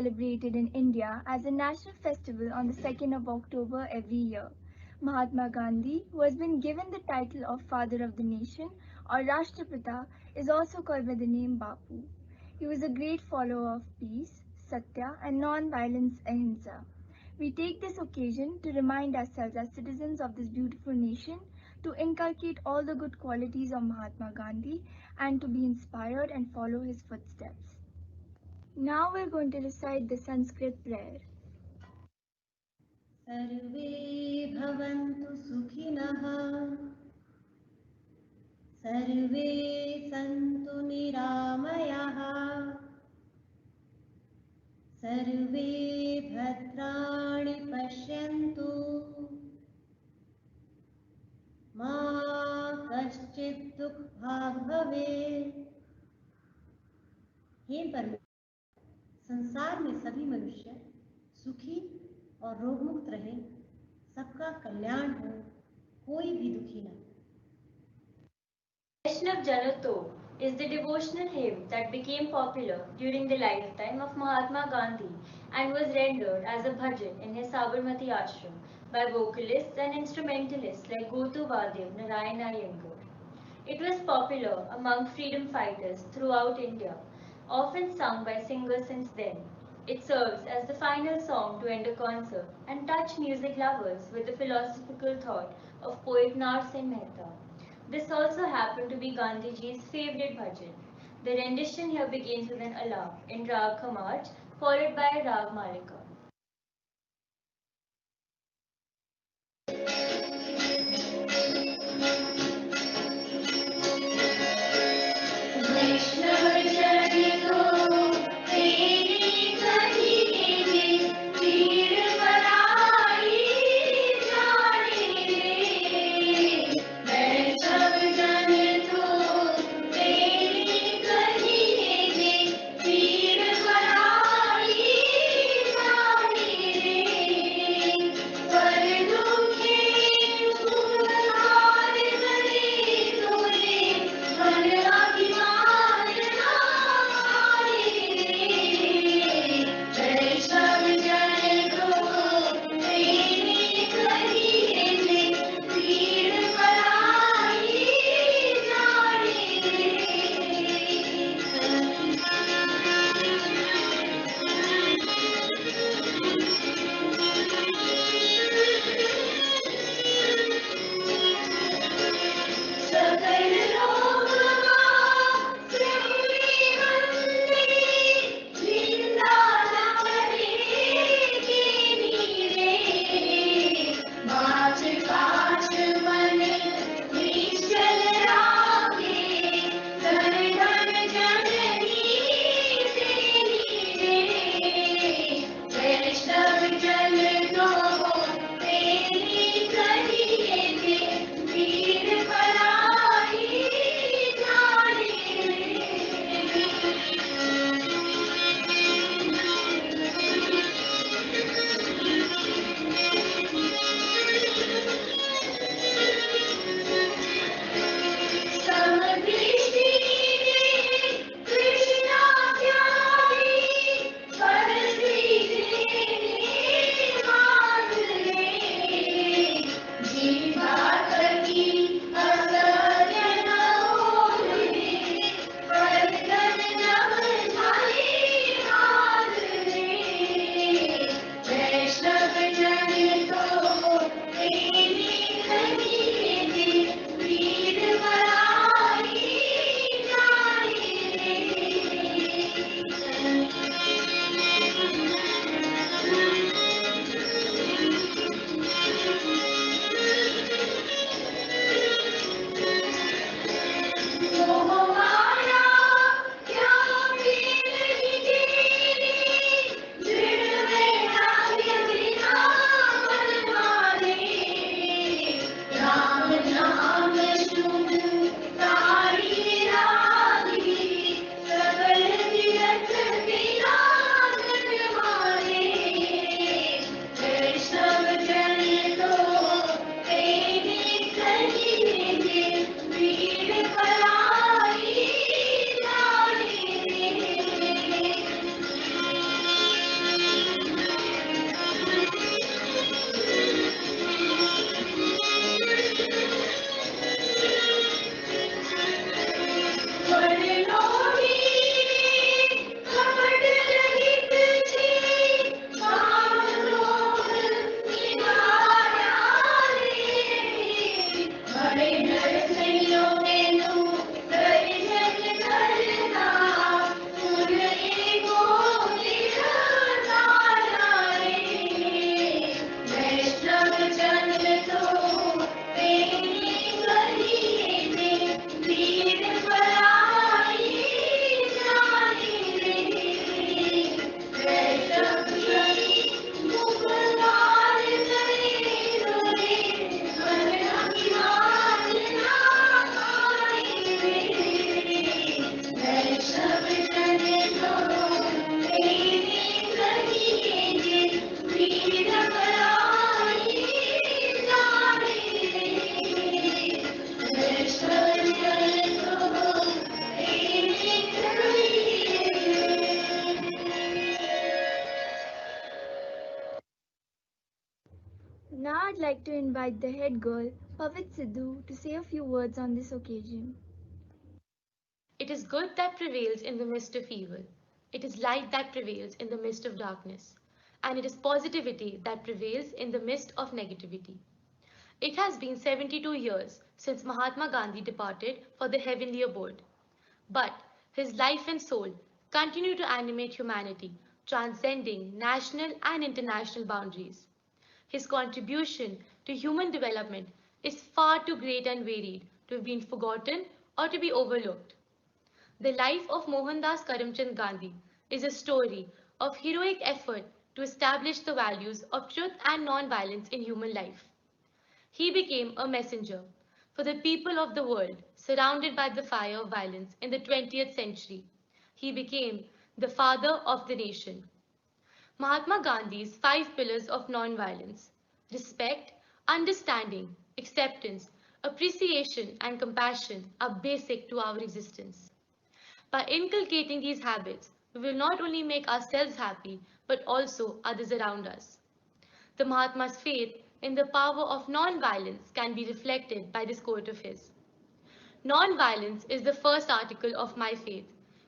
celebrated in India as a national festival on the 2nd of October every year. Mahatma Gandhi, who has been given the title of Father of the Nation or Rashtrapita, is also called by the name Bapu. He was a great follower of peace, satya, and non-violence ahimsa. We take this occasion to remind ourselves as citizens of this beautiful nation to inculcate all the good qualities of Mahatma Gandhi and to be inspired and follow his footsteps. Now we're going to recite the Sanskrit prayer. सर्वे भवन्तु सुखिनः सर्वे सन्तु निरामयाः सर्वे भद्राणि पश्यन्तु मा कश्चित् दुःखभाग् भवेत्। हे परमेश्वर, संसार में सभी मनुष्य सुखी और रोगमुक्त रहे, सबका कल्याण हो, कोई भी दुखी न। Vaishnav Janato is the devotional hymn that became popular during the lifetime of Mahatma Gandhi and was rendered as a bhajan in his Sabarmati ashram by vocalists and instrumentalists like Gotu Vadev Narayana Iyengar. It was popular among freedom fighters throughout India, often sung by singers since then. It serves as the final song to end a concert and touch music lovers with the philosophical thought of poet Narsen Mehta. This also happened to be Gandhiji's favorite bhajan. The rendition here begins with an alap in Rag Khamaj, followed by a Rag Malika. Now I'd like to invite the head girl, Pavit Sidhu, to say a few words on this occasion. It is good that prevails in the midst of evil. It is light that prevails in the midst of darkness. And it is positivity that prevails in the midst of negativity. It has been 72 years since Mahatma Gandhi departed for the heavenly abode. But his life and soul continue to animate humanity, transcending national and international boundaries. His contribution to human development is far too great and varied to have been forgotten or to be overlooked. The life of Mohandas Karamchand Gandhi is a story of heroic effort to establish the values of truth and non-violence in human life. He became a messenger for the people of the world surrounded by the fire of violence in the 20th century. He became the father of the nation. Mahatma Gandhi's five pillars of non-violence: respect, understanding, acceptance, appreciation, and compassion are basic to our existence. By inculcating these habits, we will not only make ourselves happy, but also others around us. The Mahatma's faith in the power of non-violence can be reflected by this quote of his. Non-violence is the first article of my faith.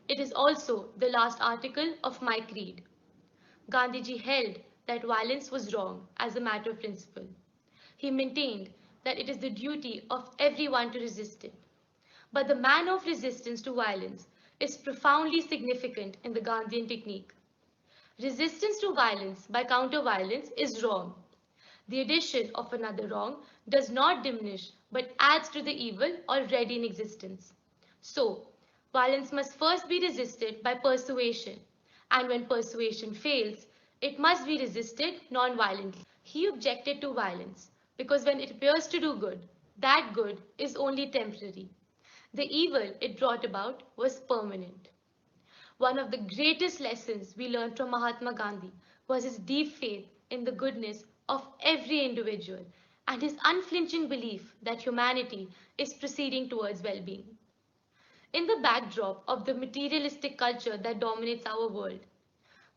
It is also the last article of my creed. Gandhiji held that violence was wrong as a matter of principle. He maintained that it is the duty of everyone to resist it. But the manner of resistance to violence is profoundly significant in the Gandhian technique. Resistance to violence by counter-violence is wrong. The addition of another wrong does not diminish but adds to the evil already in existence. So, violence must first be resisted by persuasion, and when persuasion fails, it must be resisted non-violently. He objected to violence because when it appears to do good, that good is only temporary. The evil it brought about was permanent. One of the greatest lessons we learned from Mahatma Gandhi was his deep faith in the goodness of every individual and his unflinching belief that humanity is proceeding towards well-being. In the backdrop of the materialistic culture that dominates our world,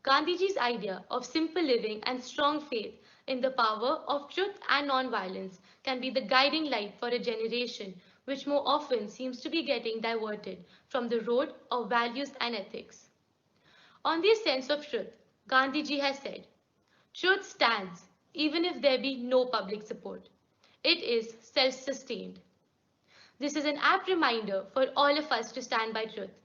Gandhiji's idea of simple living and strong faith in the power of truth and non-violence can be the guiding light for a generation which more often seems to be getting diverted from the road of values and ethics. On the sense of truth, Gandhiji has said, truth stands even if there be no public support. It is self-sustained. This is an apt reminder for all of us to stand by truth.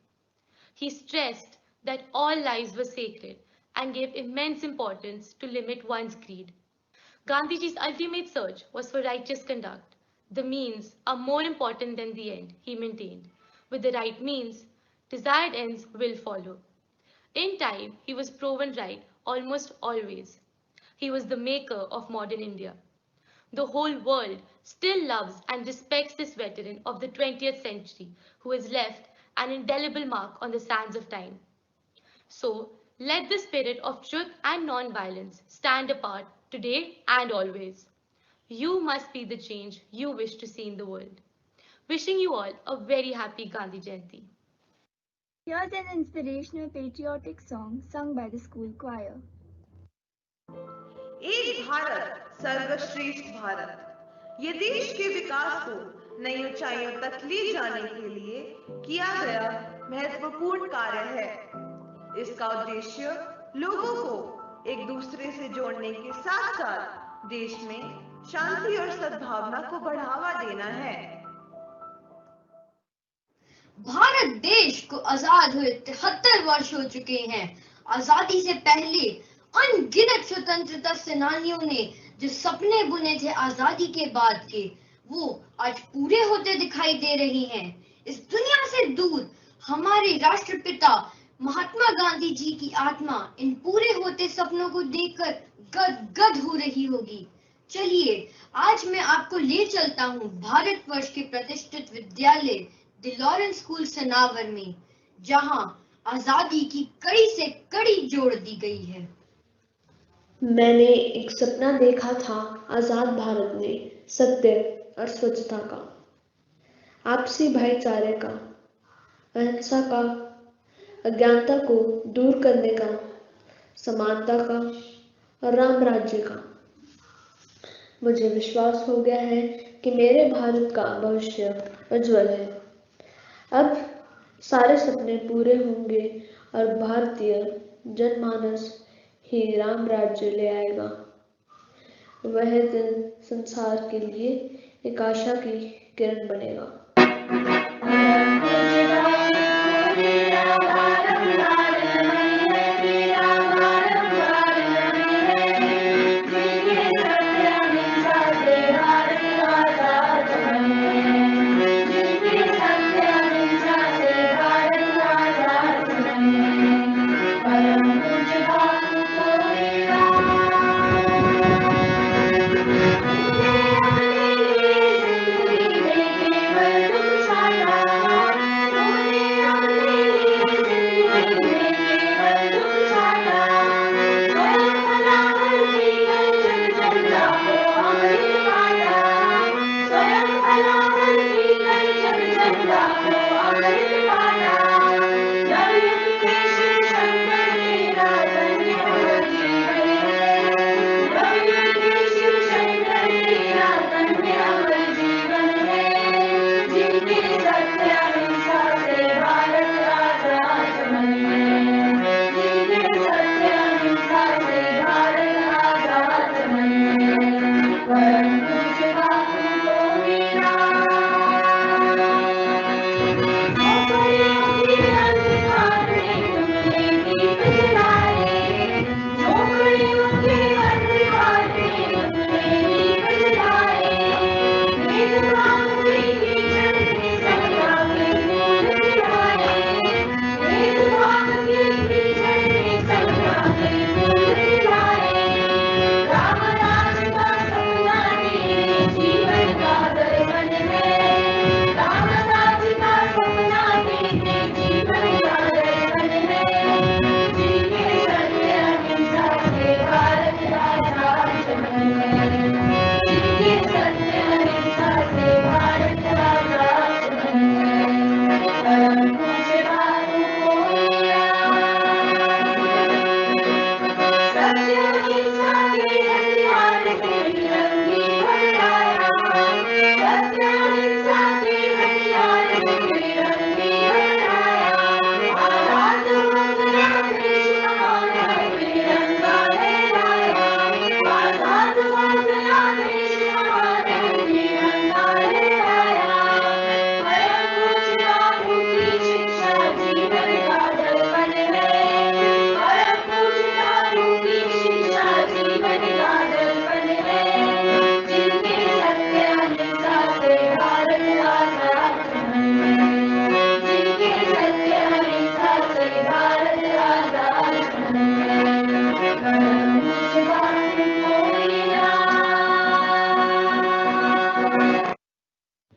He stressed that all lives were sacred and gave immense importance to limit one's greed. Gandhiji's ultimate search was for righteous conduct. The means are more important than the end, he maintained. With the right means, desired ends will follow. In time, he was proven right almost always. He was the maker of modern India. The whole world still loves and respects this veteran of the 20th century who has left an indelible mark on the sands of time. So, let the spirit of truth and non-violence stand apart today and always. You must be the change you wish to see in the world. Wishing you all a very happy Gandhi Jayanti. Here's an inspirational patriotic song sung by the school choir. एक भारत सर्वश्रेष्ठ भारत, ये देश के विकास को नई ऊंचाइयों तक ले जाने के लिए किया गया महत्वपूर्ण कार्य है। इसका उद्देश्य लोगों को एक दूसरे से जोड़ने के साथ साथ देश में शांति और सद्भावना को बढ़ावा देना है। भारत देश को आजाद हुए 73 वर्ष हो चुके हैं। आजादी से पहले अनगिनत स्वतंत्रता सेनानियों ने जो सपने बुने थे आजादी के बाद के, वो आज पूरे होते दिखाई दे रहे हैं। इस दुनिया से दूर हमारे राष्ट्रपिता महात्मा गांधी जी की आत्मा इन पूरे होते सपनों को देखकर गदगद हो रही होगी। चलिए आज मैं आपको ले चलता हूँ भारतवर्ष के प्रतिष्ठित विद्यालय द लॉरेंस स्कूल सनावर में, जहां आजादी की कड़ी से कड़ी जोड़ दी गई है। मैंने एक सपना देखा था आजाद भारत में सत्य और स्वच्छता का, आपसी भाईचारे का, अहिंसा का, अज्ञानता को दूर करने का, समानता का और राम राज्य का। मुझे विश्वास हो गया है कि मेरे भारत का भविष्य उज्जवल है। अब सारे सपने पूरे होंगे और भारतीय जनमानस ही राम राज्य ले आएगा। वह दिन संसार के लिए एक आशा की किरण बनेगा।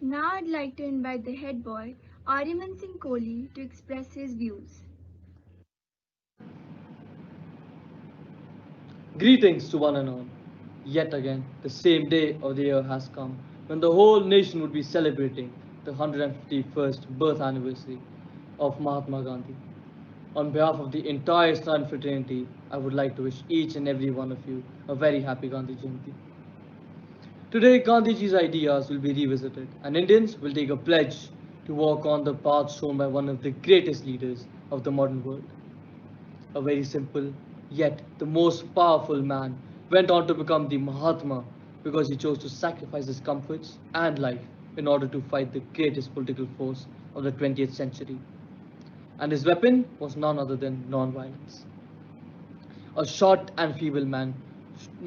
Now I'd like to invite the head boy, Ariman Singh Kohli, to express his views. Greetings to one and all. Yet again, the same day of the year has come when the whole nation would be celebrating the 151st birth anniversary of Mahatma Gandhi. On behalf of the entire student fraternity, I would like to wish each and every one of you a very happy Gandhi Jayanti. Today, Gandhiji's ideas will be revisited, and Indians will take a pledge to walk on the path shown by one of the greatest leaders of the modern world. A very simple, yet the most powerful man went on to become the Mahatma because he chose to sacrifice his comforts and life in order to fight the greatest political force of the 20th century. And his weapon was none other than non-violence. A short and feeble man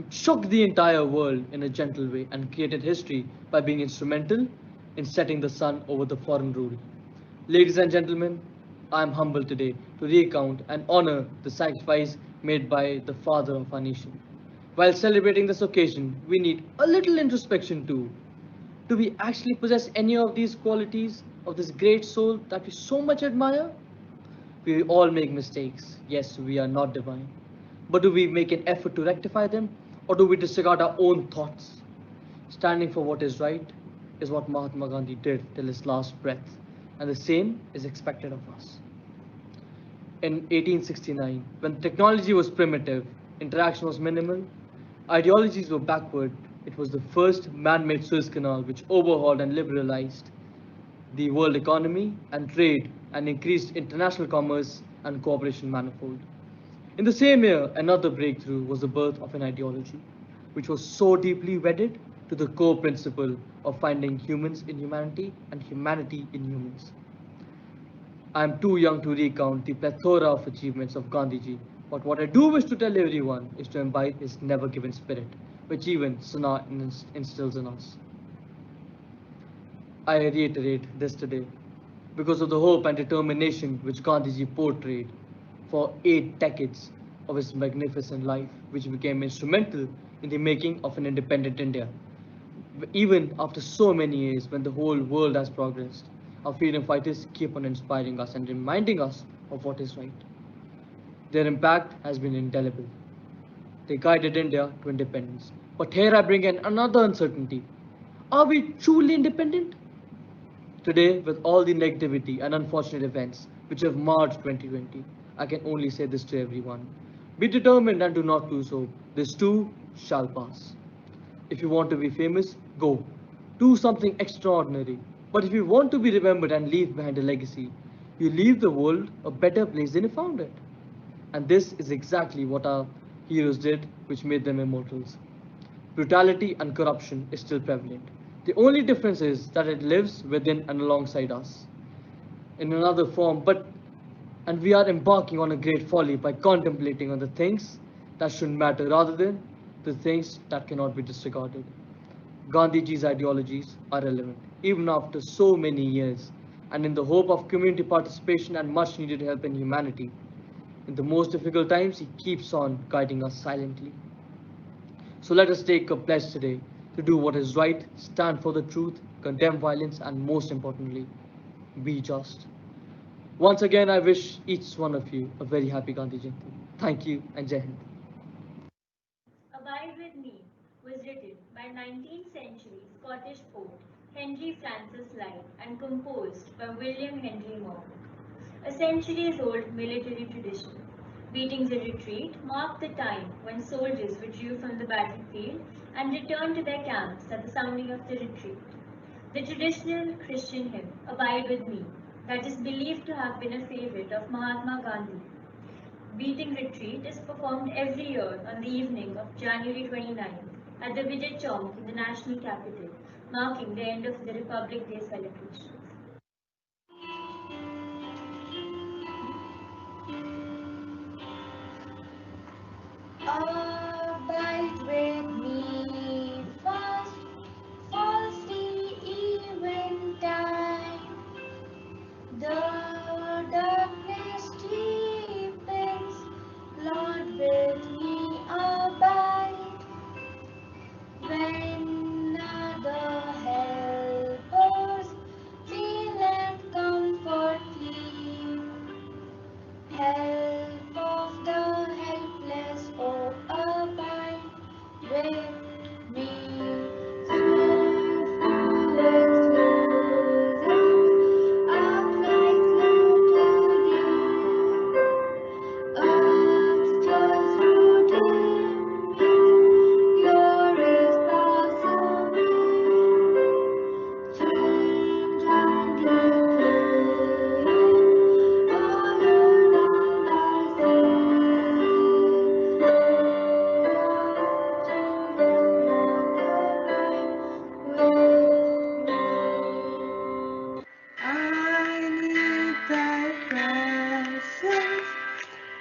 shook the entire world in a gentle way and created history by being instrumental in setting the sun over the foreign rule. Ladies and gentlemen, I am humbled today to recount and honor the sacrifice made by the father of our nation. While celebrating this occasion, we need a little introspection too. Do we actually possess any of these qualities of this great soul that we so much admire? We all make mistakes. Yes, we are not divine. But do we make an effort to rectify them, or do we disregard our own thoughts? Standing for what is right is what Mahatma Gandhi did till his last breath, and the same is expected of us. In 1869, when technology was primitive, interaction was minimal, ideologies were backward, It was the first man-made Suez Canal which overhauled and liberalized the world economy and trade and increased international commerce and cooperation manifold. In the same year, another breakthrough was the birth of an ideology which was so deeply wedded to the core principle of finding humans in humanity and humanity in humans. I am too young to recount the plethora of achievements of Gandhiji, but what I do wish to tell everyone is to imbibe his never given spirit, which even Sana instills in us. I reiterate this today because of the hope and determination which Gandhiji portrayed for 8 decades of his magnificent life, which became instrumental in the making of an independent India. Even after so many years, when the whole world has progressed, our freedom fighters keep on inspiring us and reminding us of what is right. Their impact has been indelible. They guided India to independence. But here I bring in another uncertainty. Are we truly independent? Today, with all the negativity and unfortunate events which have marred 2020, I can only say this to everyone. Be determined and do not lose hope. This too shall pass. If you want to be famous, go. Do something extraordinary. But if you want to be remembered and leave behind a legacy, you leave the world a better place than you found it. And this is exactly what our heroes did, which made them immortals. Brutality and corruption is still prevalent. The only difference is that it lives within and alongside us in another form, but and we are embarking on a great folly by contemplating on the things that should matter rather than the things that cannot be disregarded. Gandhiji's ideologies are relevant even after so many years, and in the hope of community participation and much needed help in humanity. In the most difficult times, he keeps on guiding us silently. So let us take a pledge today to do what is right, stand for the truth, condemn violence, and most importantly, be just. Once again, I wish each one of you a very happy Gandhi Jayanti. Thank you and Jai Hind. Abide with Me was written by 19th century Scottish poet Henry Francis Lyne and composed by William Henry Morgan. A centuries old military tradition. Beatings a retreat marked the time when soldiers withdrew from the battlefield and returned to their camps at the sounding of the retreat. The traditional Christian hymn, Abide with Me, that is believed to have been a favorite of Mahatma Gandhi. Beating Retreat is performed every year on the evening of January 29th at the Vijay Chowk in the national capital, marking the end of the Republic Day celebrations. Abide with me fast, falls the eventide. The darkness deepens, Lord, with me abide. When other helpers fail and comfort flee, help of the helpless, oh, abide with me. Swift bullets loosens, upright flow to thee. Obstacles through dim mist, glories pass away. Change and decay, all around I see. Oh, children, abide with me. I need thy presence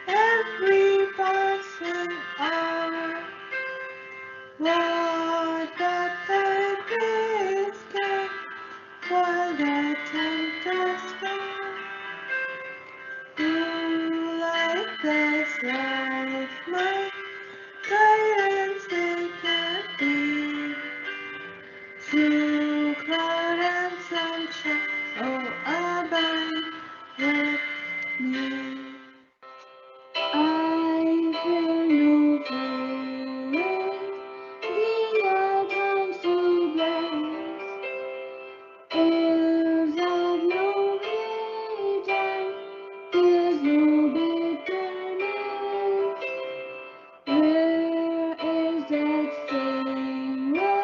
every passing hour. Lord, that thy grace can while the tempest comes. You like this life, my guidance they can be. Through cloud and sunshine, oh, abide with me. I fear no terror, the earth comes to bless. Ills have no return, there's no bitterness. Where is that sting?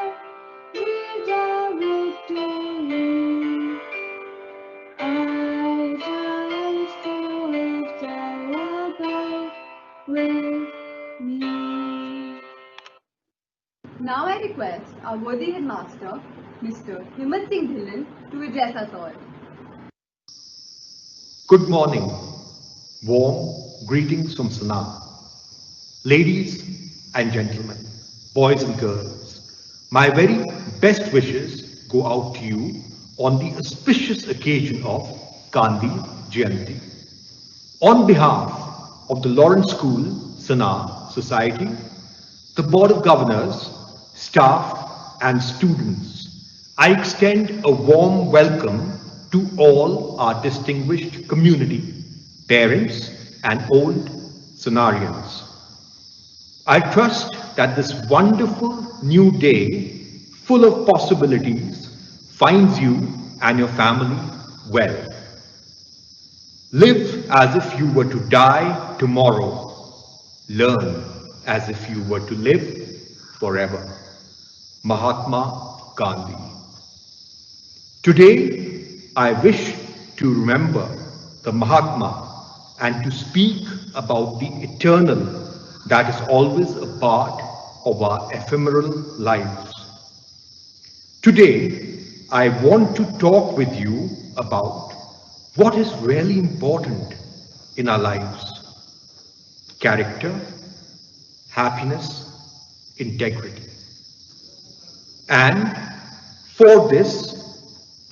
request our worthy headmaster, Mr. Himmat Singh Dhillon, to address us all. Good morning. Warm greetings from Sanaa. Ladies and gentlemen, boys and girls, my very best wishes go out to you on the auspicious occasion of Gandhi Jayanti. On behalf of the Lawrence School, Sanaa Society, the Board of Governors, staff and students, I extend a warm welcome to all our distinguished community, parents and old Sanarians. I trust that this wonderful new day, full of possibilities, finds you and your family well. Live as if you were to die tomorrow. Learn as if you were to live forever. Mahatma Gandhi. Today, I wish to remember the Mahatma and to speak about the eternal that is always a part of our ephemeral lives. Today, I want to talk with you about what is really important in our lives: character, happiness, integrity. And for this,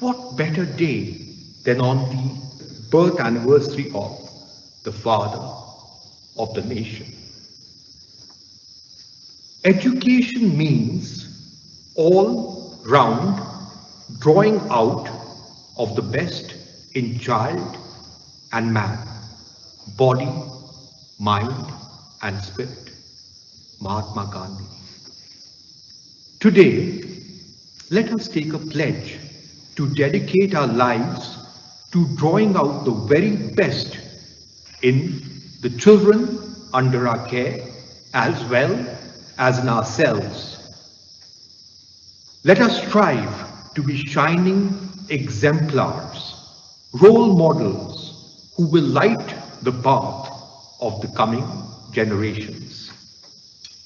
what better day than on the birth anniversary of the father of the nation? Education means all round drawing out of the best in child and man, body, mind and spirit. Mahatma Gandhi. Today, let us take a pledge to dedicate our lives to drawing out the very best in the children under our care as well as in ourselves. Let us strive to be shining exemplars, role models who will light the path of the coming generations.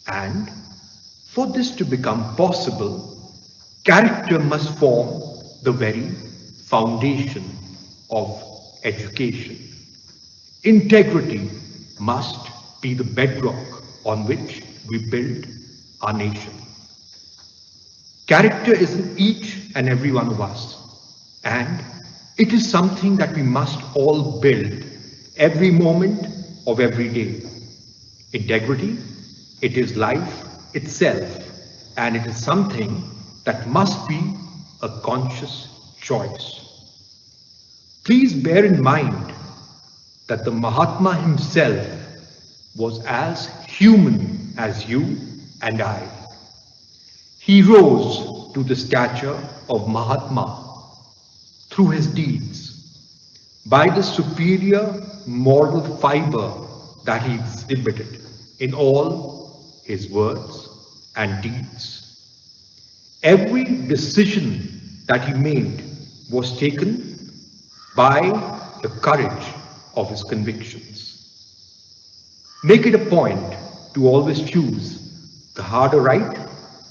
And for this to become possible, character must form the very foundation of education. Integrity must be the bedrock on which we build our nation. Character is in each and every one of us, and it is something that we must all build every moment of every day. Integrity, it is life itself, and it is something that must be a conscious choice. Please bear in mind that the Mahatma himself was as human as you and I. He rose to the stature of Mahatma through his deeds, by the superior moral fiber that he exhibited in all his words and deeds. Every decision that he made was taken by the courage of his convictions. Make it a point to always choose the harder right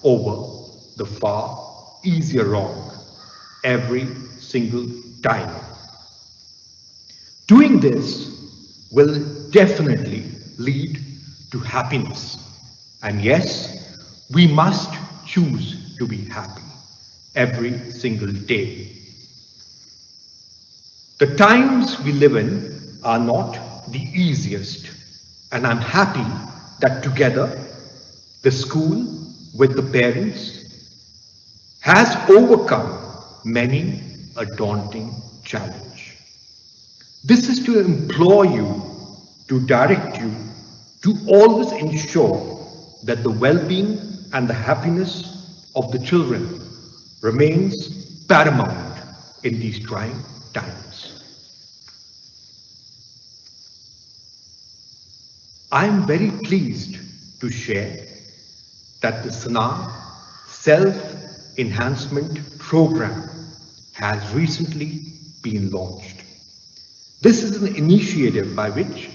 over the far easier wrong every single time. Doing this will definitely lead to happiness. And yes, we must choose to be happy every single day. The times we live in are not the easiest, and I'm happy that together the school with the parents has overcome many a daunting challenge. This is to implore you, to direct you, to always ensure that the well-being and the happiness of the children remains paramount in these trying times. I am very pleased to share that the Sanaa Self-Enhancement Program has recently been launched. This is an initiative by which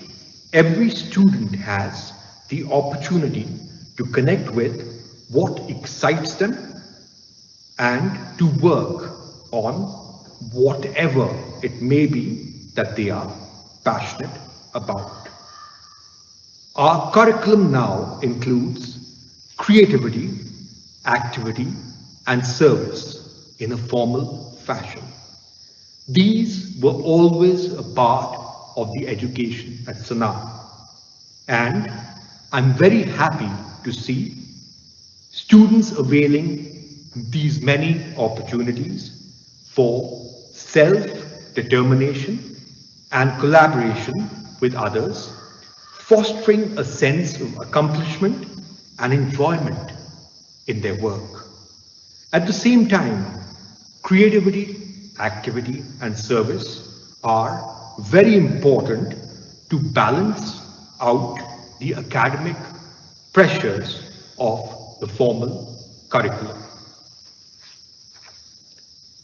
every student has the opportunity to connect with what excites them, and to work on whatever it may be that they are passionate about. Our curriculum now includes creativity, activity, and service in a formal fashion. These were always a part of the education at Sanaa, and I'm very happy to see students availing these many opportunities for self-determination and collaboration with others, fostering a sense of accomplishment and enjoyment in their work. At the same time, creativity, activity, and service are very important to balance out the academic pressures of the formal curriculum.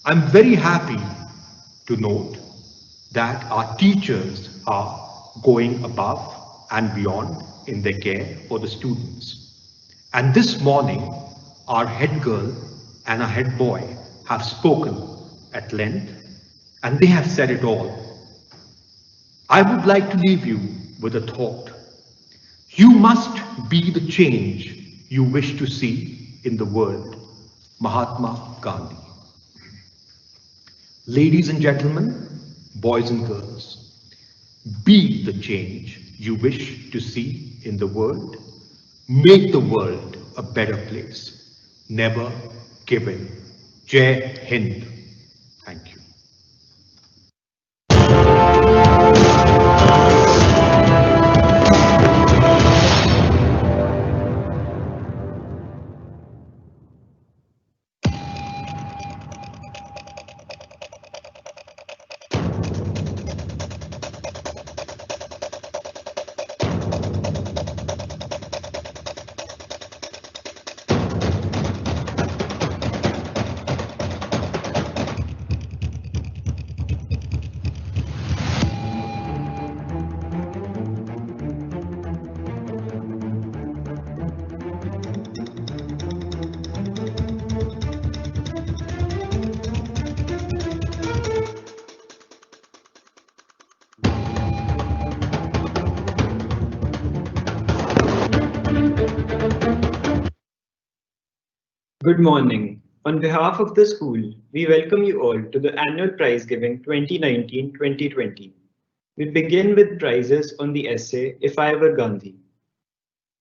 I'm very happy to note that our teachers are going above and beyond in their care for the students. And this morning, our head girl and our head boy have spoken at length, and they have said it all. I would like to leave you with a thought. You must be the change you wish to see in the world. Mahatma Gandhi. Ladies and gentlemen, boys and girls, be the change you wish to see in the world. Make the world a better place. Never give in. Jai Hind. Thank you. Good morning. On behalf of the school, we welcome you all to the annual prize giving 2019-2020. We begin with prizes on the essay If I Were Gandhi.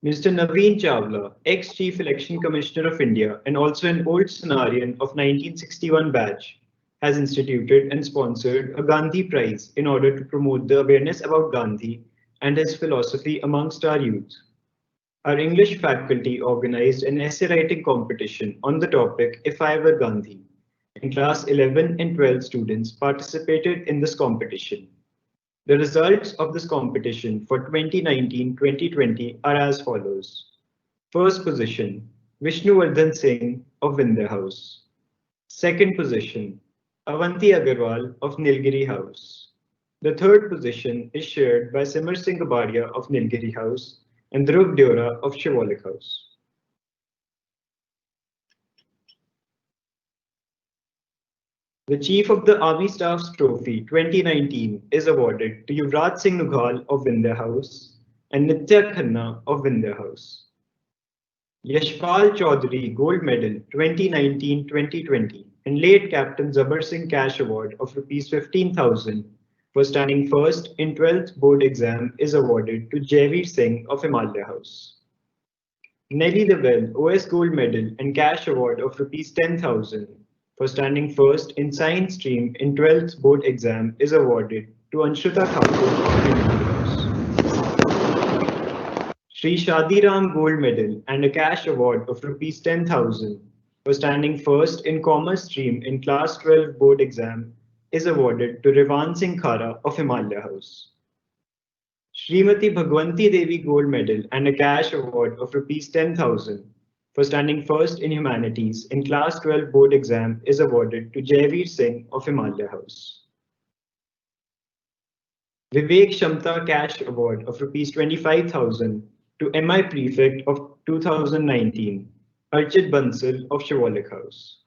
Mr. Naveen Chawla, ex-Chief Election Commissioner of India and also an old Senarian of 1961 batch, has instituted and sponsored a Gandhi Prize in order to promote the awareness about Gandhi and his philosophy amongst our youth. Our English faculty organized an essay writing competition on the topic If I Were Gandhi, and class 11 and 12 students participated in this competition. The results of this competition for 2019-2020 are as follows. First position, Vishnuvardhan Singh of Vindhya House. Second position, Avanti Agarwal of Nilgiri House. The third position is shared by Simar Singh Gabadia of Nilgiri House and Dhruv Deora of Shivalik House. The Chief of the Army Staff's Trophy 2019 is awarded to Yuvraj Singh Nughal of Vindhya House and Nitya Khanna of Vindhya House. Yashpal Chaudhary Gold Medal 2019-2020 and late Captain Zabar Singh Cash Award of Rs 15,000 for standing first in 12th board exam is awarded to Jaiveer Singh of Himalaya House. Nelly Devel OS Gold Medal and Cash Award of Rs 10,000 for standing first in science stream in 12th board exam is awarded to Anshuta Thakur of Himalaya House. Shri Shadiram Gold Medal and a cash award of Rs 10,000 for standing first in commerce stream in class 12 board exam is awarded to Revan Singh Khara of Himalaya House. Srimati Bhagwanti Devi Gold Medal and a cash award of Rs 10,000 for standing first in humanities in class 12 board exam is awarded to Jaiveer Singh of Himalaya House. Vivek Shamta Cash Award of Rs 25,000 to MI Prefect of 2019, Archit Bansal of Shivalik House.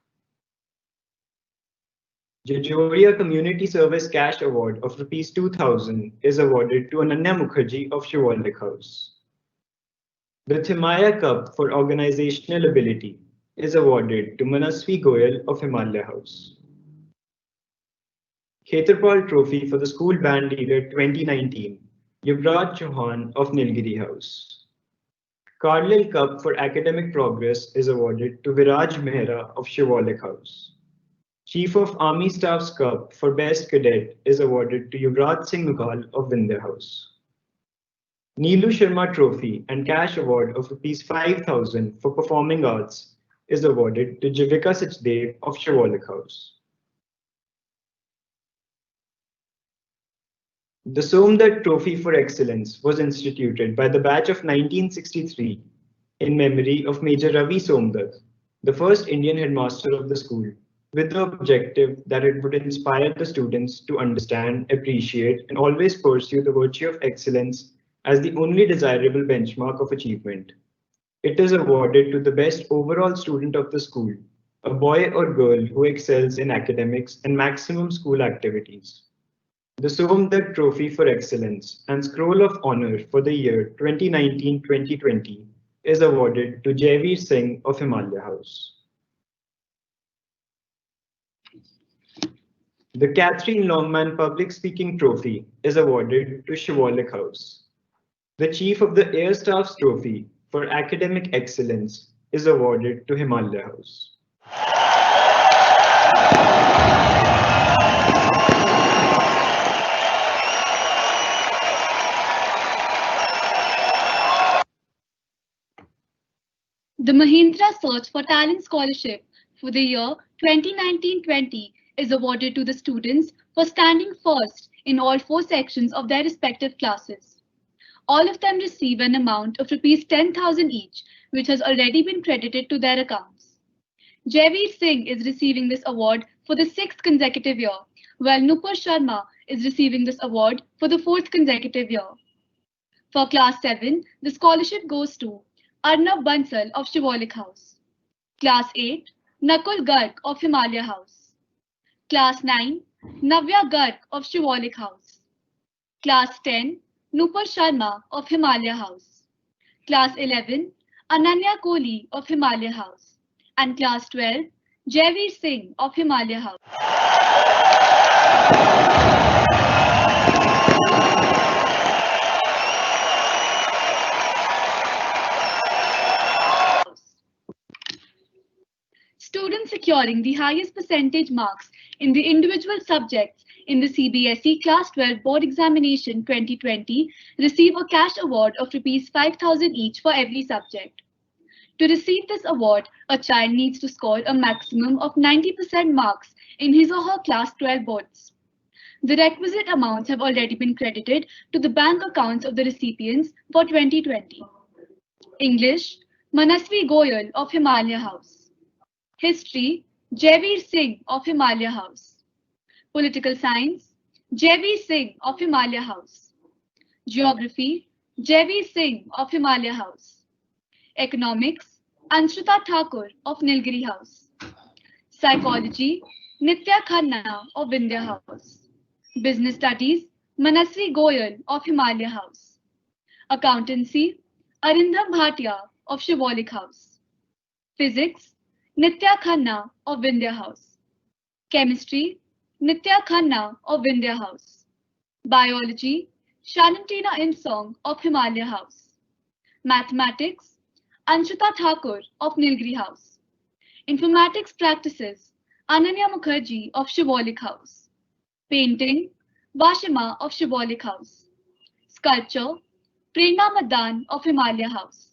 Jajoria Community Service Cash Award of Rs 2000 is awarded to Ananya Mukherjee of Shivalik House. The Thimaya Cup for Organizational Ability is awarded to Manasvi Goyal of Himalaya House. Khetarpal Trophy for the School Band Leader 2019, Yuvraj Chauhan of Nilgiri House. Carlyle Cup for Academic Progress is awarded to Viraj Mehra of Shivalik House. Chief of Army Staff's Cup for Best Cadet is awarded to Yuvraj Singh Nugal of Vindhya House. Neelu Sharma Trophy and Cash Award of Rs 5,000 for Performing Arts is awarded to Jivika Sachdev of Shivalik House. The Somdat Trophy for Excellence was instituted by the batch of 1963 in memory of Major Ravi Somdat, the first Indian headmaster of the school, with the objective that it would inspire the students to understand, appreciate, and always pursue the virtue of excellence as the only desirable benchmark of achievement. It is awarded to the best overall student of the school, a boy or girl who excels in academics and maximum school activities. The Somdat Trophy for Excellence and Scroll of Honor for the year 2019-2020 is awarded to Jaiveer Singh of Himalaya House. The Catherine Longman Public Speaking Trophy is awarded to Shivalik House. The Chief of the Air Staff's Trophy for Academic Excellence is awarded to Himalaya House. The Mahindra Search for Talent Scholarship for the year 2019-20 is awarded to the students for standing first in all 4 sections of their respective classes. All of them receive an amount of Rs 10,000 each, which has already been credited to their accounts. Jaiveer Singh is receiving this award for the 6th consecutive year, while Nupur Sharma is receiving this award for the 4th consecutive year. For Class 7, the scholarship goes to Arnab Bansal of Shivalik House. Class 8, Nakul Garg of Himalaya House. Class 9, Navya Garg of Shivalik House. Class 10, Nupur Sharma of Himalaya House. Class 11, Ananya Kohli of Himalaya House. And Class 12, Jaiveer Singh of Himalaya House. Students securing the highest percentage marks in the individual subjects in the CBSE Class 12 Board Examination 2020 receive a cash award of Rs 5,000 each for every subject. To receive this award, a child needs to score a maximum of 90% marks in his or her Class 12 boards. The requisite amounts have already been credited to the bank accounts of the recipients for 2020. English, Manasvi Goyal of Himalaya House. History, Jaiveer Singh of Himalaya House. Political Science, Jaiveer Singh of Himalaya House. Geography, Jaiveer Singh of Himalaya House. Economics, Anshrita Thakur of Nilgiri House. Psychology, Nitya Khanna of Vindhya House. Business Studies, Manasvi Goyal of Himalaya House. Accountancy, Arindam Bhatia of Shivalik House. Physics, Nitya Khanna of Vindhya House. Chemistry, Nitya Khanna of Vindhya House. Biology, Shanantina Insong of Himalaya House. Mathematics, Anshita Thakur of Nilgiri House. Informatics Practices, Ananya Mukherjee of Shivalik House. Painting, Vashima of Shivalik House. Sculpture, Prerna Madan of Himalaya House.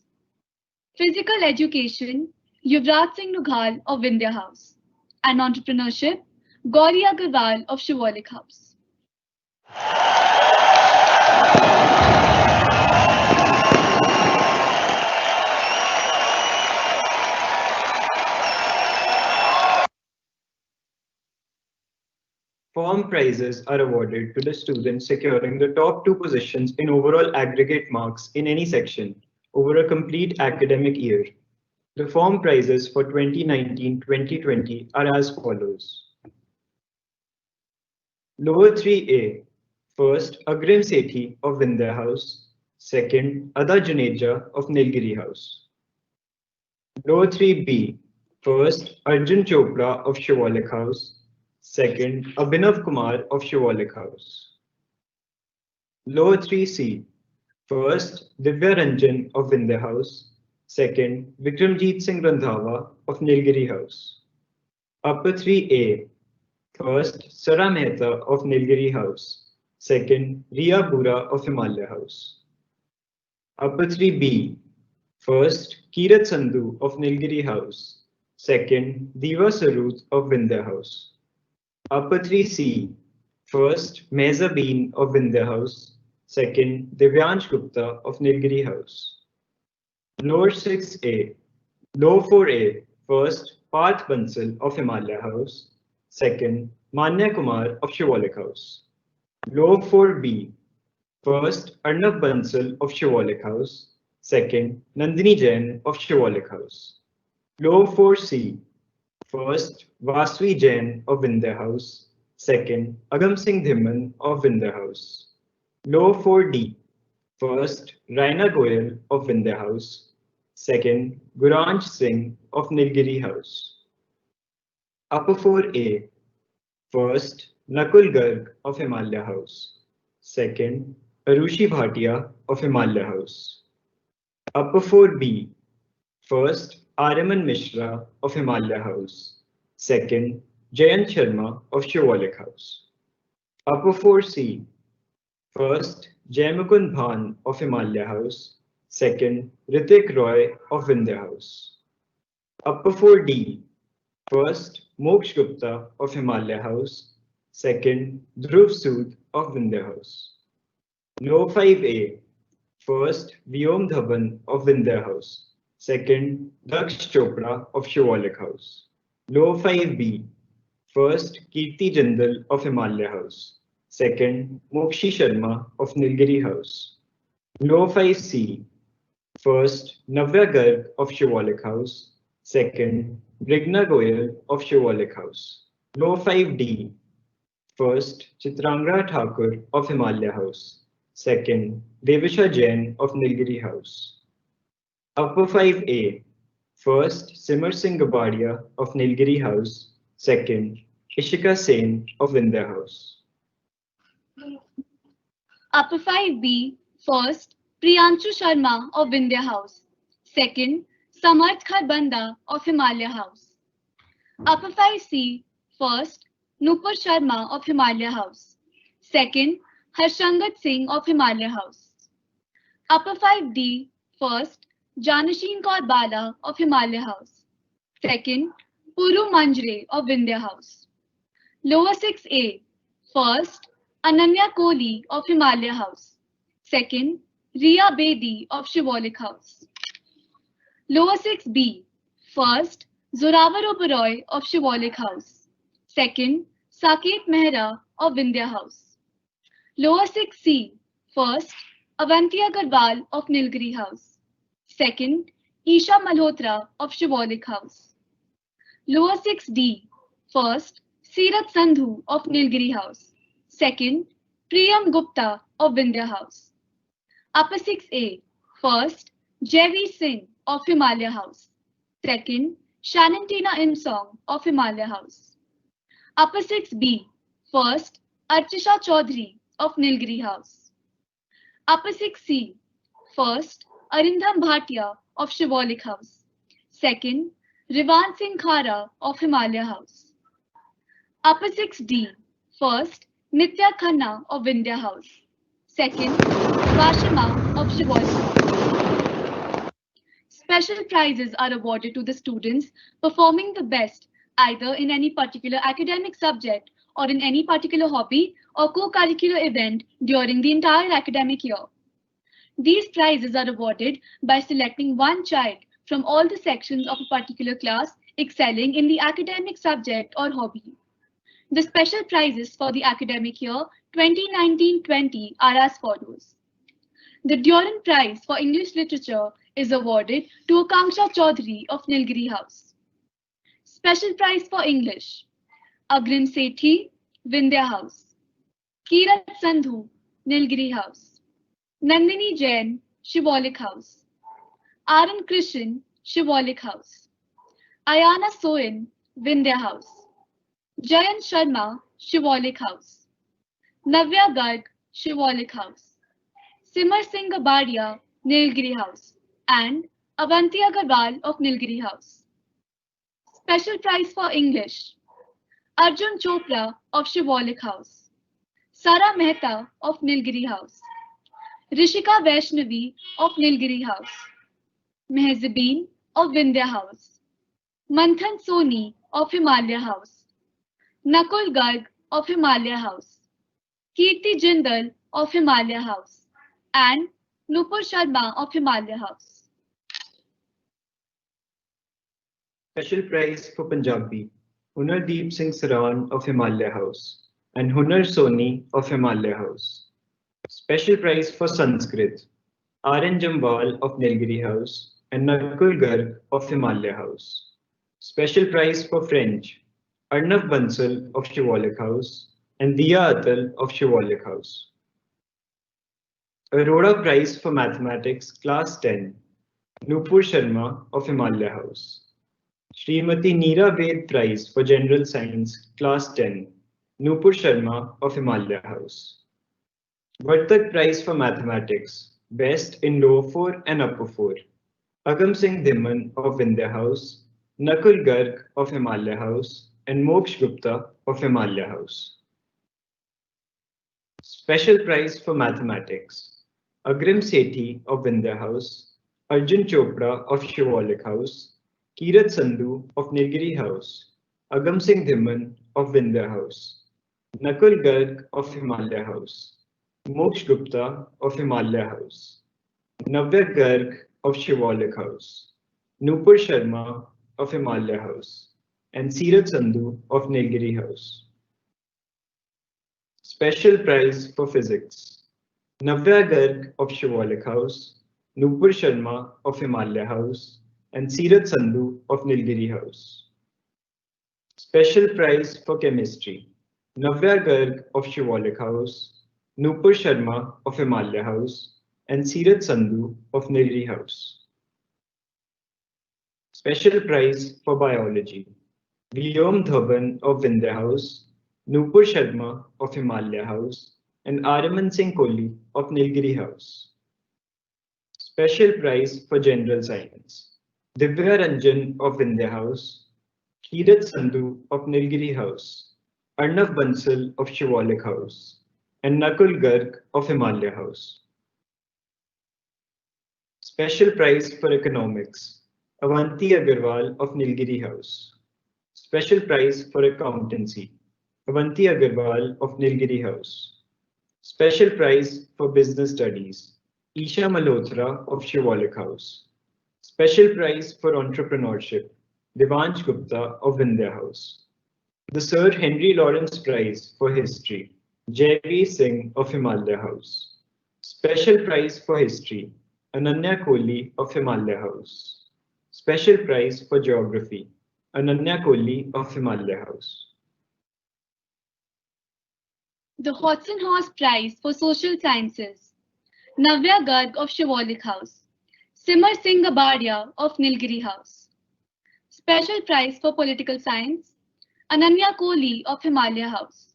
Physical Education, Yuvraj Singh Nugal of Vindhya House. And Entrepreneurship, Gauri Agarwal of Shivalik House. Form prizes are awarded to the students securing the top 2 positions in overall aggregate marks in any section over a complete academic year. The form prizes for 2019-2020 are as follows. Lower 3A, first Agrim Sethi of Vindhya House, second Ada Juneja of Nilgiri House. Lower 3B, first Arjun Chopra of Shivalik House, second Abhinav Kumar of Shivalik House. Lower 3C, first Divya Ranjan of Vindhya House, second Vikramjit Singh Randhawa of Nilgiri House. Upper 3A, first Sara Mehta of Nilgiri House, second Riya Bura of Himalaya House. Upper 3B, first Kirat Sandhu of Nilgiri House, second Diva Sarut of Vindhya House. Upper 3C, first Mehzabeen of Vindhya House, second Divyansh Gupta of Nilgiri House. Lower 6A, Lower 4A, first Parth Bansal of Himalaya House, second Manya Kumar of Shivalik House. Lower 4B, first Arnav Bansal of Shivalik House, second Nandini Jain of Shivalik House. Lower 4C, first Vasvi Jain of Vindhya House, second Agam Singh Dhimman of Vindhya House. Lower 4D, first Raina Goyal of Vindhya House, second Guranj Singh of Nilgiri House. Upper 4A, first Nakul Garg of Himalaya House, second Arushi Bhatia of Himalaya House. Upper 4B, first Aryaman Mishra of Himalaya House, second Jayant Sharma of Shivalik House. Upper 4C, first Jaimukund Bhan of Himalaya House, second Ritik Roy of Vindhya House. Upper 4D, first Moksh Gupta of Himalaya House, second Dhruv Sood of Vindhya House. Lower 5A, first Vyom Dhaban of Vindhya House, second Daksh Chopra of Shivalik House. Lower 5B, first Kirti Jindal of Himalaya House, second Mokshi Sharma of Nilgiri House. Lower 5C, first Navya Garg of Shivalik House, second Brigna Goyal of Shivalik House. Lower 5D, first Chitrangra Thakur of Himalaya House, second Devisha Jain of Nilgiri House. Upper 5A, first Simar Singh Gabadia of Nilgiri House, second Ishika Sen of Vindhya House. Upper 5B, first Priyanshu Sharma of Vindhya House, second Samarth Kharbanda of Himalaya House. Upper 5C, first Nupur Sharma of Himalaya House, second Harshangat Singh of Himalaya House. Upper 5D, first Janasheen Kaur Bala of Himalaya House, second Puru Manjre of Vindhya House. Lower 6A, first Ananya Kohli of Himalaya House, second Riya Bedi of Shivalik House. Lower 6B, first Zoravar Oberoi of Shivalik House, second Saket Mehra of Vindhya House. Lower 6C, first Avanti Agarwal of Nilgiri House, second Isha Malhotra of Shivalik House. Lower 6D, first Sirat Sandhu of Nilgiri House, second Priyam Gupta of Vindhya House. Upper 6A, first Javi Singh of Himalaya House, second Shanantina Imsong of Himalaya House. Upper 6B, first Archisha Chaudhary of Nilgiri House. Upper 6C, first Arindam Bhatia of Shivalik House, second Rivan Singh Khara of Himalaya House. Upper 6D, first Nitya Khanna of Vindhya House, second Vashima of Shivalik House. Special prizes are awarded to the students performing the best either in any particular academic subject or in any particular hobby or co-curricular event during the entire academic year. These prizes are awarded by selecting one child from all the sections of a particular class excelling in the academic subject or hobby. The special prizes for the academic year 2019-20 are as follows. The Durand Prize for English Literature is awarded to Akanksha Chaudhary of Nilgiri House. Special prize for English, Agrim Sethi, Vindhya House. Kirat Sandhu, Nilgiri House. Nandini Jain, Shivalik House. Aran Krishan, Shivalik House. Ayana Soin, Vindhya House. Jayan Sharma, Shivalik House. Navya Garg, Shivalik House. Simar Singh Gabadia, Nilgiri House. And Avanti Agarwal of Nilgiri House. Special prize for English, Arjun Chopra of Shivalik House. Sara Mehta of Nilgiri House. Rishika Vaishnavi of Nilgiri House. Mehzabeen of Vindhya House. Manthan Soni of Himalaya House. Nakul Garg of Himalaya House. Kirti Jindal of Himalaya House. And Nupur Sharma of Himalaya House. Special prize for Punjabi, Hunardeep Singh Saran of Himalaya House and Hunar Soni of Himalaya House. Special prize for Sanskrit, R.N. Jambal of Nilgiri House and Nakul Garg of Himalaya House. Special prize for French, Arnav Bansal of Shivalik House and Diya Atal of Shivalik House. Aurora prize for Mathematics Class 10, Nupur Sharma of Himalaya House. Srimati Neera Ved Prize for General Science Class 10, Nupur Sharma of Himalaya House. Vartak Prize for Mathematics, Best in Lower 4 and Upper 4, Agam Singh Dhimman of Vindhya House, Nakul Garg of Himalaya House, and Moksh Gupta of Himalaya House. Special Prize for Mathematics, Agrim Sethi of Vindhya House, Arjun Chopra of Shivalik House, Kirat Sandhu of Nilgiri House, Agam Singh Dhimman of Vindhya House, Nakul Garg of Himalaya House, Moksh Gupta of Himalaya House, Navya Garg of Shivalik House, Nupur Sharma of Himalaya House, and Sirat Sandhu of Nilgiri House. Special prize for physics, Navya Garg of Shivalik House, Nupur Sharma of Himalaya House, and Sirat Sandhu of Nilgiri House. Special prize for chemistry, Navya Garg of Shivalik House, Nupur Sharma of Himalaya House, and Sirat Sandhu of Nilgiri House. Special prize for biology, Guillaume Dhaban of Vindhya House, Nupur Sharma of Himalaya House, and Araman Singh Kohli of Nilgiri House. Special prize for general science, Divya Ranjan of Vindhya House, Kirat Sandhu of Nilgiri House, Arnav Bansal of Shivalik House, and Nakul Garg of Himalaya House. Special prize for economics, Avanti Agarwal of Nilgiri House. Special prize for accountancy, Avanti Agarwal of Nilgiri House. Special prize for business studies, Isha Malhotra of Shivalik House. Special prize for entrepreneurship, Devansh Gupta of Vindhya House. The Sir Henry Lawrence Prize for History, Jaiveer Singh of Himalaya House. Special prize for history, Ananya Kohli of Himalaya House. Special prize for geography, Ananya Kohli of Himalaya House. The Hodson Horse Prize for Social Sciences, Navya Garg of Shivalik House. Simar Singh Gabadia of Nilgiri House. Special prize for political science, Ananya Kohli of Himalaya House.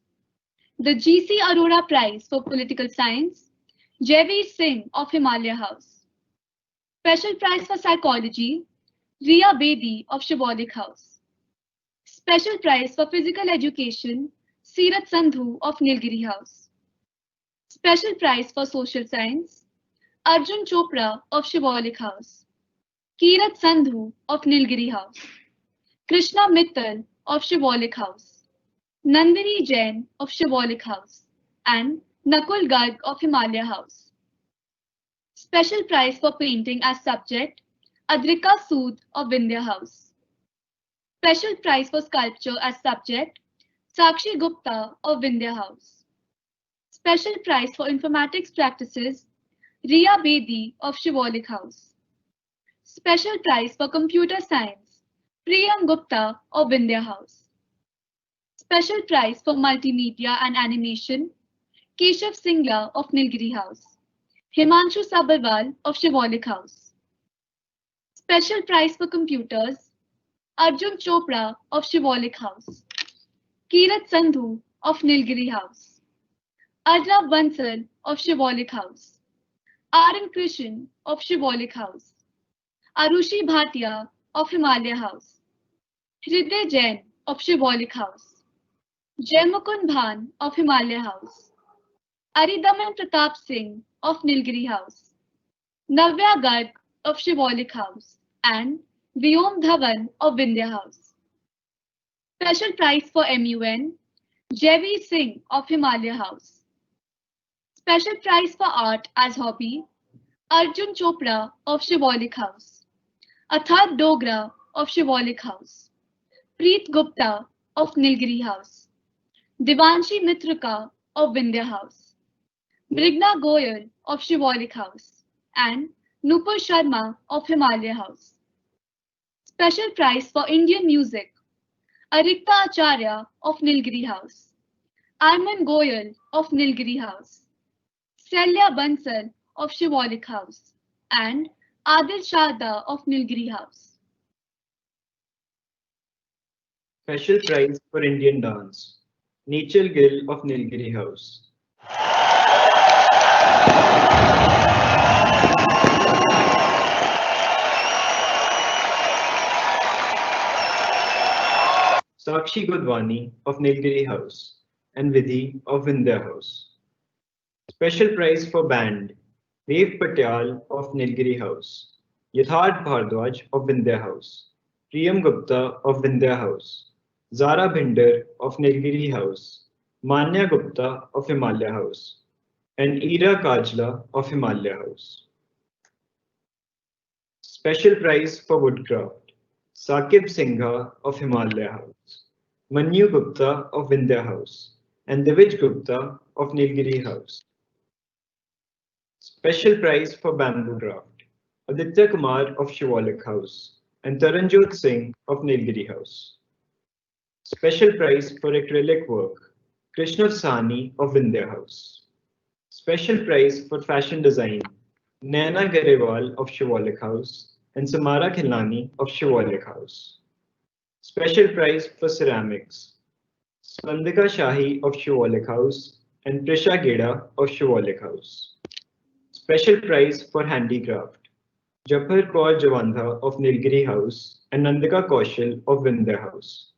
The GC Arora Prize for political science, Jaiveer Singh of Himalaya House. Special prize for psychology, Riya Bedi of Shivalik House. Special prize for physical education, Sirat Sandhu of Nilgiri House. Special prize for social science, Arjun Chopra of Shivalik House, Kirat Sandhu of Nilgiri House, Krishna Mittal of Shivalik House, Nandini Jain of Shivalik House, and Nakul Garg of Himalaya House. Special prize for painting as subject, Adrika Sood of Vindhya House. Special prize for sculpture as subject, Sakshi Gupta of Vindhya House. Special prize for informatics practices, Riya Bedi of Shivalik House. Special prize for computer science, Priyam Gupta of Vindhya House. Special prize for multimedia and animation, Keshav Singla of Nilgiri House. Himanshu Sabharwal of Shivalik House. Special prize for computers, Arjun Chopra of Shivalik House. Kirat Sandhu of Nilgiri House. Arnav Bansal of Shivalik House. R.N. Krishan of Shivalik House. Arushi Bhatia of Himalaya House. Hriday Jain of Shivalik House. Jaimukund Bhan of Himalaya House. Aridaman Pratap Singh of Nilgiri House. Navya Garg of Shivalik House. And Vyom Dhawan of Vindhya House. Special prize for MUN, Javi Singh of Himalaya House. Special prize for art as hobby, Arjun Chopra of Shivalik House. Athar Dogra of Shivalik House. Preet Gupta of Nilgiri House. Devanshi Mitrika of Vindhya House. Mrigna Goyal of Shivalik House. And Nupur Sharma of Himalaya House. Special prize for Indian music, Arikta Acharya of Nilgiri House. Arman Goyal of Nilgiri House. Selya Bansal of Shivalik House. And Adil Sharda of Nilgiri House. Special prize for Indian dance, Nichal Gill of Nilgiri House. Sakshi Godwani of Nilgiri House and Vidhi of Vindhya House. Special prize for band, Dev Patyal of Nilgiri House, Yatharth Bhardwaj of Vindhya House, Priyam Gupta of Vindhya House, Zara Bhinder of Nilgiri House, Manya Gupta of Himalaya House, and Ira Kajla of Himalaya House. Special prize for woodcraft, Sakib Singha of Himalaya House, Manu Gupta of Vindhya House, and Divij Gupta of Nilgiri House. Special prize for bamboo craft, Aditya Kumar of Shivalik House, and Taranjot Singh of Nilgiri House. Special prize for acrylic work, Krishna Sani of Vindhya House. Special prize for fashion design, Naina Garewal of Shivalik House and Samara Khilani of Shivalik House. Special prize for ceramics, Spandika Shahi of Shivalik House and Prisha Geda of Shivalik House. Special prize for handicraft, Japar Kaur Javandha of Nilgiri House and Nandika Kaushal of Vindhya House.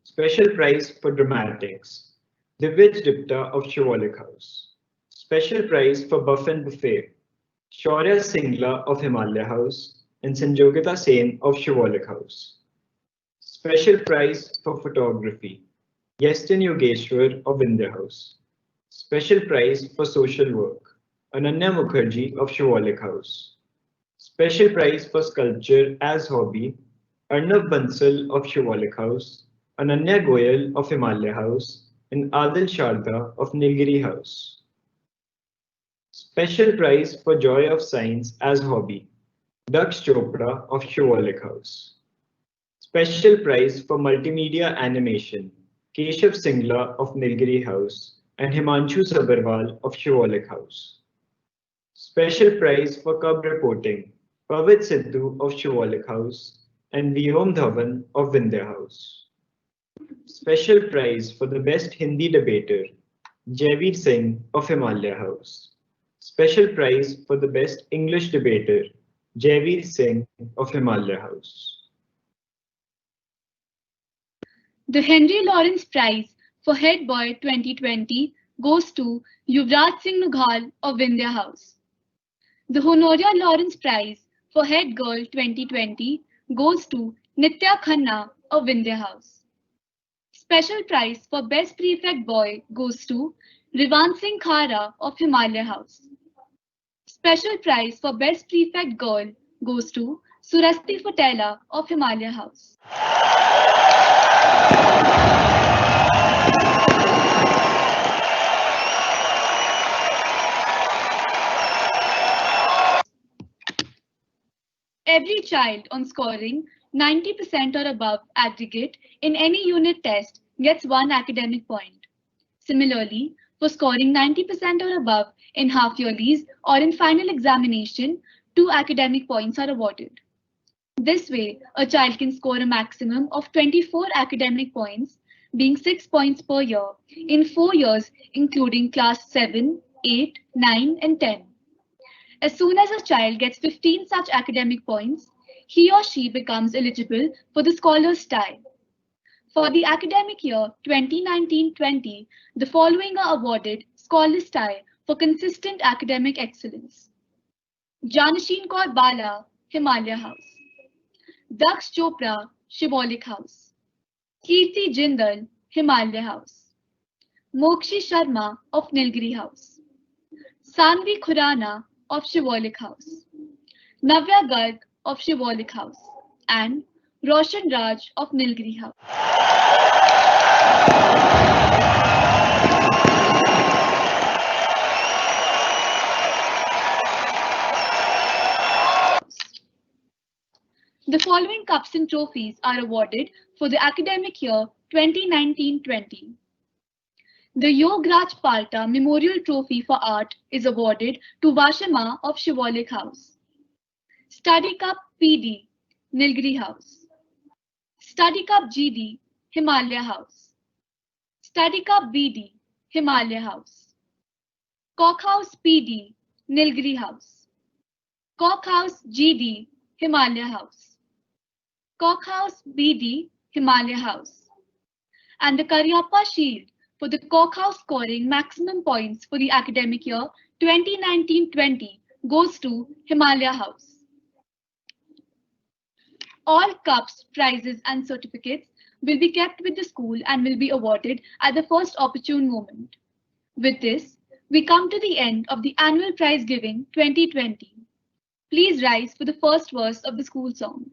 Special prize for dramatics, Divij Dipta of Shivalik House. Special prize for buff and buffet, Shaurya Singla of Himalaya House and Sanjogita Sen of Shivalik House. Special prize for photography, Yestin Yogeshwar of Vindhya House. Special prize for social work, Ananya Mukherjee of Shivalik House. Special prize for sculpture as hobby, Arnav Bansal of Shivalik House, Ananya Goyal of Himalaya House, and Adil Sharda of Nilgiri House. Special prize for joy of science as hobby, Daksh Chopra of Shivalik House. Special prize for multimedia animation, Keshav Singla of Nilgiri House and Himanshu Sabharwal of Shivalik House. Special prize for cub reporting, Pavit Sidhu of Shivalik House and Vyom Dhawan of Vindhya House. Special prize for the best Hindi debater, Javeer Singh of Himalaya House. Special prize for the best English debater, Javeer Singh of Himalaya House. The Henry Lawrence Prize for Head Boy 2020 goes to Yuvraj Singh Nughal of Vindhya House. The Honoria Lawrence Prize for Head Girl 2020 goes to Nitya Khanna of Vindhya House. Special prize for Best Prefect Boy goes to Rivan Singh Khara of Himalaya House. Special prize for Best Prefect Girl goes to Surasti Fatela of Himalaya House. every child on scoring 90% or above aggregate in any unit test gets 1 academic point. Similarly, for scoring 90% or above in half-yearlies or in final examination, 2 academic points are awarded. This way, a child can score a maximum of 24 academic points, being 6 points per year, in 4 years, including class 7, 8, 9, and 10. As soon as a child gets 15 such academic points, he or she becomes eligible for the Scholars Tie. For the academic year 2019-20, the following are awarded Scholars Tie for consistent academic excellence. Janashin Kaur Bala, Himalaya House. Daksh Chopra, Shivalik House. Kirti Jindal, Himalaya House. Mokshi Sharma of Nilgiri House. Sanvi Khurana of Shivalik House. Navya Garg of Shivalik House. And Roshan Raj of Nilgiri House. The following cups and trophies are awarded for the academic year 2019-20. The Yograj Palta Memorial Trophy for Art is awarded to Vashama of Shivalik House. Study Cup PD, Nilgiri House. Study Cup GD, Himalaya House. Study Cup BD, Himalaya House. Cock House PD, Nilgiri House. Cock House GD, Himalaya House. Cock House BD, Himalaya House. And the Karyappa Shield for the Cock House scoring maximum points for the academic year 2019-20 goes to Himalaya House. All cups, prizes and certificates will be kept with the school and will be awarded at the first opportune moment. With this, we come to the end of the annual prize giving 2020. Please rise for the first verse of the school song.